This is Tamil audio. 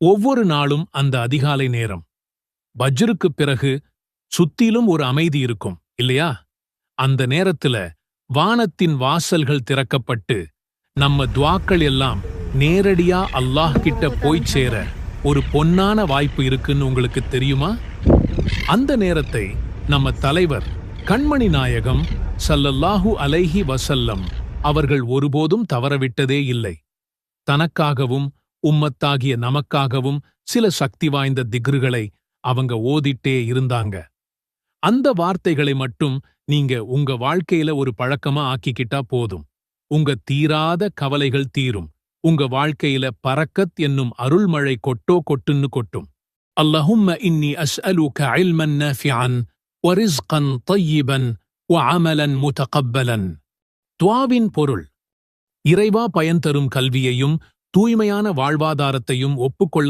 ஒவ்வொரு நாளும் அந்த அதிகாலை நேரம் பஜ்ருக்குப் பிறகு சுத்திலும் ஒரு அமைதி இருக்கும் இல்லையா? அந்த நேரத்துல வானத்தின் வாசல்கள் திறக்கப்பட்டு நம்ம துஆக்கள் எல்லாம் நேரடியா அல்லாஹ் கிட்ட போய் சேர ஒரு பொன்னான வாய்ப்பு இருக்குன்னு உங்களுக்கு தெரியுமா? அந்த நேரத்தை நம்ம தலைவர் கண்மணி நாயகம் ஸல்லல்லாஹு அலைஹி வஸல்லம் அவர்கள் ஒருபோதும் தவறவிட்டதே இல்லை. தனக்காகவும் உம்மத்தாகிய நமக்காகவும் சில சக்தி வாய்ந்த திக்ருகளை அவங்க ஓதிட்டே இருந்தாங்க. அந்த வார்த்தைகளை மட்டும் நீங்க உங்க வாழ்க்கையில ஒரு பழக்கமா ஆக்கிக்கிட்டா போதும். உங்க தீராத கவலைகள் தீரும். உங்க வாழ்க்கையில பரக்கத் என்னும் அருள்மழை கொட்டோ கொட்டுன்னு கொட்டும். அல்லாஹும்ம இன்னி அஸ்அலுக இல்மன் நாஃபிஅன் வ ரிஸ்கன் தய்யிபன் வ அமலன் முதகப்பலன். துஆவின் பொருள்: இறைவா பயன் தரும் கல்வியையும் தூய்மையான வாழ்வாதாரத்தையும் ஒப்புக்கொள்ள